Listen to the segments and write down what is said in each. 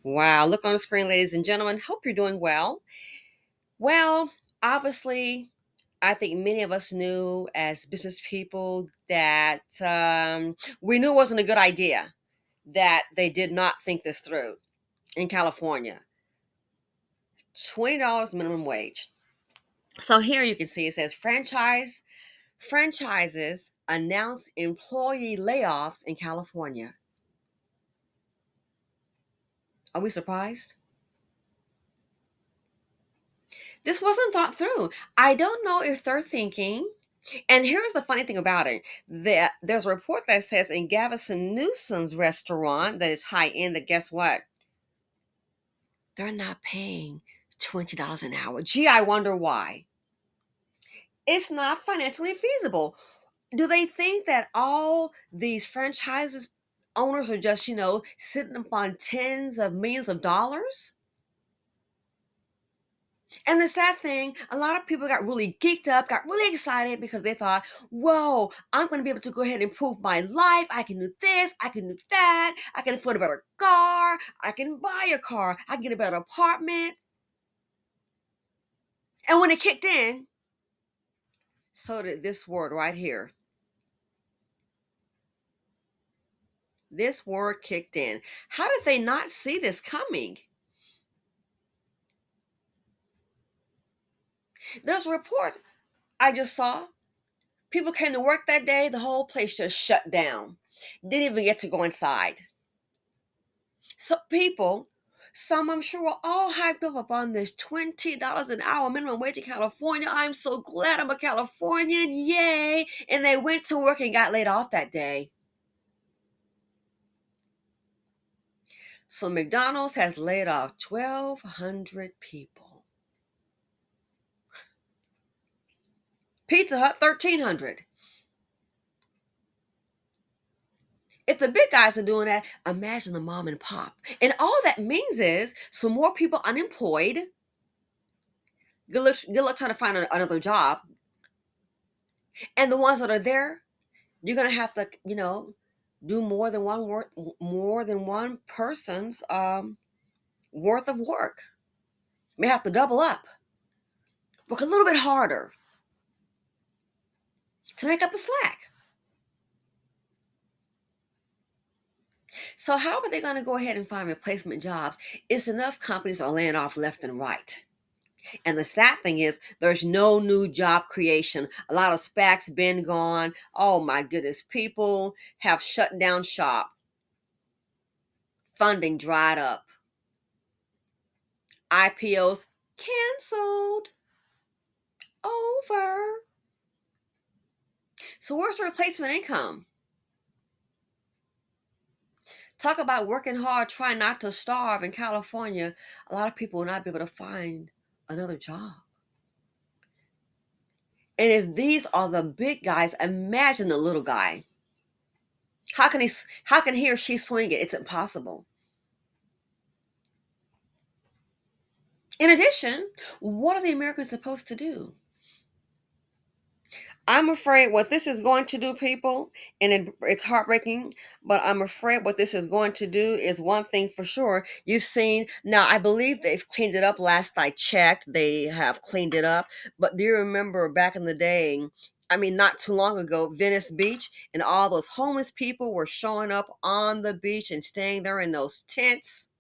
Wow, look on the screen, ladies and gentlemen. Hope you're doing well. Well, obviously, I think many of us knew as business people that we knew it wasn't a good idea, that they did not think this through in California. $20 minimum wage. So here you can see it says franchises announce employee layoffs in California. Are we surprised? This wasn't thought through. I don't know if they're thinking. And here's the funny thing about it. There's a report that says in Gavin Newsom's restaurant that is high end, that guess what? They're not paying $20 an hour. Gee, I wonder why. It's not financially feasible. Do they think that all these franchises owners are just, sitting upon tens of millions of dollars? And the sad thing, a lot of people got really geeked up, got really excited because they thought, whoa, I'm going to be able to go ahead and improve my life. I can do this, I can do that, I can afford a better car, I can buy a car, I can get a better apartment. And when it kicked in, so did this word right here. This word kicked in. How did they not see this coming? There's a report I just saw. People came to work that day, the whole place just shut down. Didn't even get to go inside. So people, some I'm sure were all hyped up on this $20 an hour minimum wage in California. I'm so glad I'm a Californian. Yay. And they went to work and got laid off that day. So McDonald's has laid off 1,200 people. Pizza Hut, 1,300. If the big guys are doing that, imagine the mom and pop. And all that means is some more people unemployed. Good luck trying to find another job. And the ones that are there, you're gonna have to, do more than one person's worth of work. You may have to double up, work a little bit harder to make up the slack. So how are they going to go ahead and find replacement jobs? It's enough companies are laying off left and right. And the sad thing is, there's no new job creation. A lot of SPACs been gone. Oh my goodness, people have shut down shop. Funding dried up. IPOs canceled. Over. So where's the replacement income? Talk about working hard, trying not to starve in California. A lot of people will not be able to find another job. And if these are the big guys, imagine the little guy. How can he or she swing it? It's impossible. In addition, what are the Americans supposed to do? I'm afraid what this is going to do, people, and it's heartbreaking, but I'm afraid what this is going to do is one thing for sure. You've seen, now I believe they've cleaned it up. Last I checked, they have cleaned it up. But do you remember back in the day? I mean, not too long ago, Venice Beach, and all those homeless people were showing up on the beach and staying there in those tents.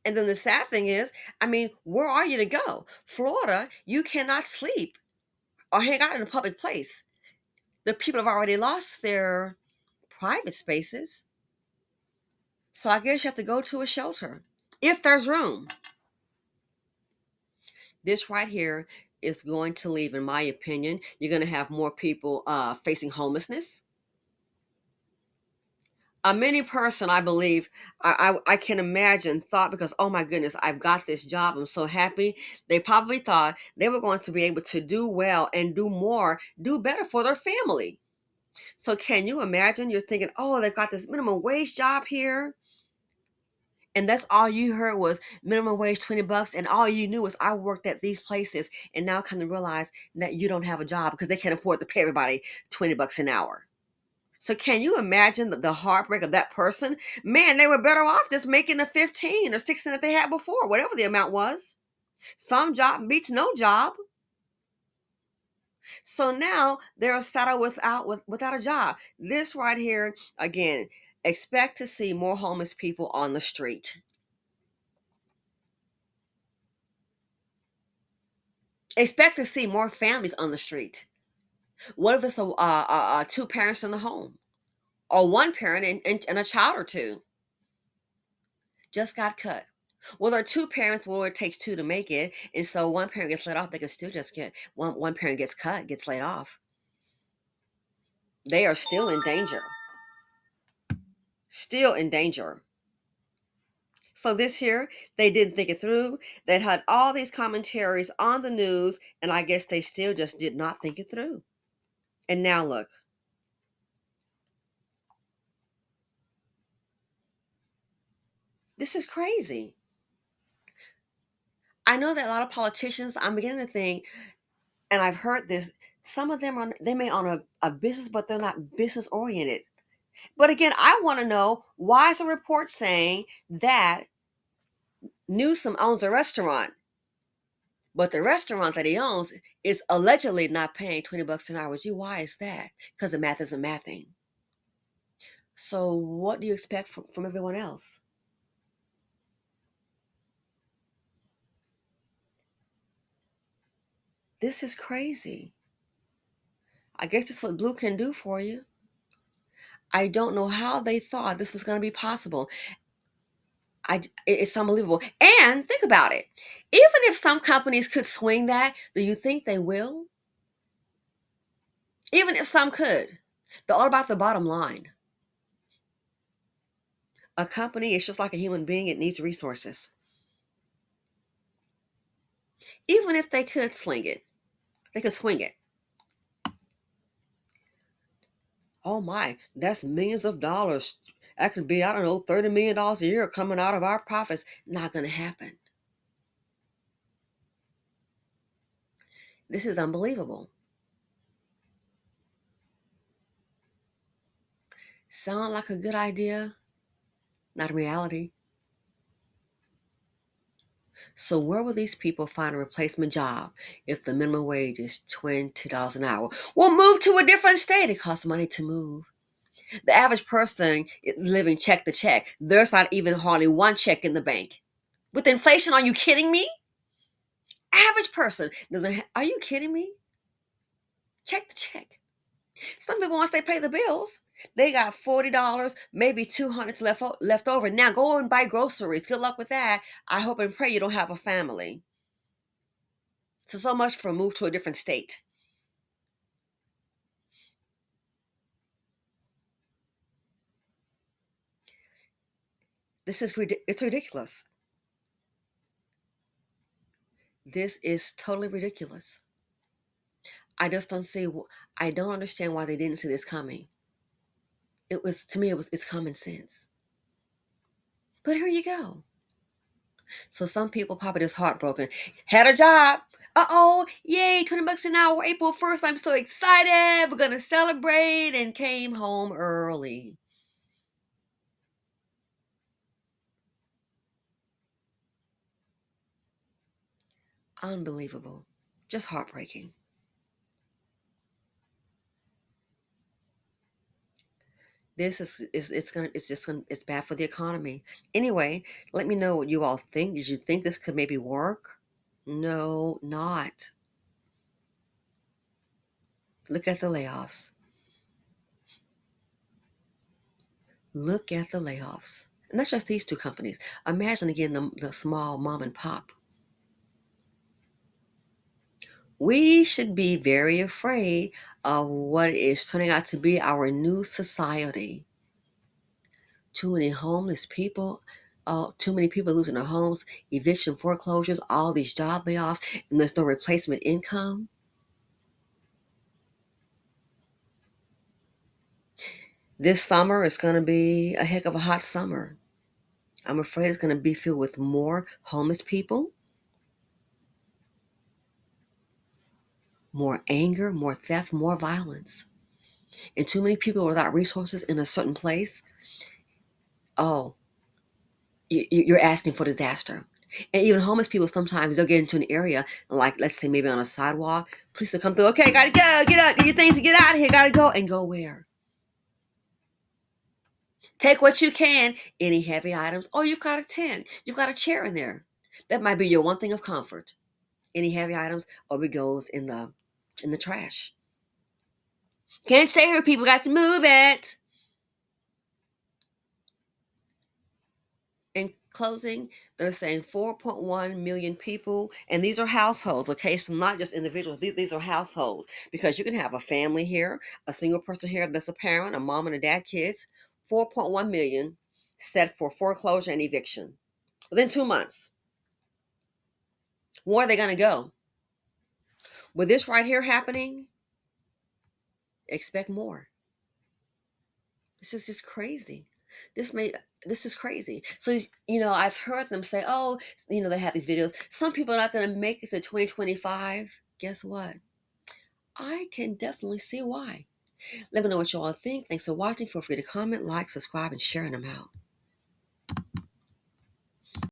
And then the sad thing is, I mean, where are you to go? Florida, you cannot sleep or hang out in a public place. The people have already lost their private spaces. So I guess you have to go to a shelter if there's room. This right here is going to leave, in my opinion, you're going to have more people facing homelessness. A many person, I believe, I can imagine, thought, because, oh my goodness, I've got this job, I'm so happy. They probably thought they were going to be able to do well and do more, do better for their family. So can you imagine? You're thinking, oh, they've got this minimum wage job here. And that's all you heard was minimum wage, $20. And all you knew was I worked at these places. And now kind of realize that you don't have a job because they can't afford to pay everybody $20 an hour. So can you imagine the heartbreak of that person? Man, they were better off just making the 15 or 16 that they had before, whatever the amount was. Some job beats no job. So now they're saddled without a job. This right here, again, expect to see more homeless people on the street. Expect to see more families on the street. What if it's two parents in the home, or one parent and a child or two just got cut? Well, there are two parents. Well, it takes two to make it, and so one parent gets laid off. They can still just get one parent gets cut, gets laid off. They are still in danger. Still in danger. So this here, they didn't think it through. They had all these commentaries on the news, and I guess they still just did not think it through. And now look, this is crazy. I know that a lot of politicians, I'm beginning to think, and I've heard this, some of them are they may own a business, but they're not business oriented. But again, I want to know, why is a report saying that Newsom owns a restaurant, but the restaurant that he owns is allegedly not paying $20 an hour? Gee, why is that? Because the math isn't mathing. So what do you expect from everyone else? This is crazy. I guess that's what Blue can do for you. I don't know how they thought this was going to be possible. It's unbelievable. And think about it. Even if some companies could swing that, do you think they will? Even if some could, they're all about the bottom line. A company is just like a human being, it needs resources. Even if they could sling it, they could swing it. Oh my, that's millions of dollars. That could be, I don't know, $30 million a year coming out of our profits. Not going to happen. This is unbelievable. Sound like a good idea, not a reality. So where will these people find a replacement job if the minimum wage is $20 an hour? Well, move to a different state. It costs money to move. The average person is living check to check. There's not even hardly one check in the bank. With inflation, are you kidding me? Average person doesn't. Are you kidding me? Check to check. Some people, once they pay the bills, they got $40, maybe 200 left over. Now go and buy groceries. Good luck with that. I hope and pray you don't have a family. So much for move to a different state. It's ridiculous. This is totally ridiculous. I just don't see. I don't understand why they didn't see this coming. It was, to me, it's common sense. But here you go. So some people probably just heartbroken. Had a job. Uh-oh, yay, $20 an hour, April 1st. I'm so excited. We're gonna celebrate, and came home early. Unbelievable. Just heartbreaking. This is it's just gonna it's bad for the economy. Anyway, let me know what you all think. Did you think this could maybe work? No, not. Look at the layoffs. Look at the layoffs. And that's just these two companies. Imagine again the small mom and pop. We should be very afraid of what is turning out to be our new society. Too many homeless people, too many people losing their homes, eviction foreclosures, all these job layoffs, and there's no replacement income. This summer is going to be a heck of a hot summer. I'm afraid it's going to be filled with more homeless people, more anger, more theft, more violence. and too many people without resources in a certain place, oh, you're asking for disaster. And even homeless people, sometimes they'll get into an area, like let's say maybe on a sidewalk. Police will come through. Okay, gotta go. Get up. Get your things to get out of here. Gotta go. And go where? Take what you can. Any heavy items. Oh, you've got a tent. You've got a chair in there. That might be your one thing of comfort. Any heavy items, or it goes in the trash. Can't stay here. People got to move it. In closing, they're saying 4.1 million people, and these are households, okay? So not just individuals, these are households, because you can have a family here, a single person here that's a parent, a mom and a dad, kids. 4.1 million set for foreclosure and eviction within 2 months. Where are they going to go? With this right here happening, expect more. This is just crazy. This may this is crazy. So I've heard them say, "Oh, they have these videos. Some people are not going to make it to 2025." Guess what? I can definitely see why. Let me know what you all think. Thanks for watching. Feel free to comment, like, subscribe, and sharing them out.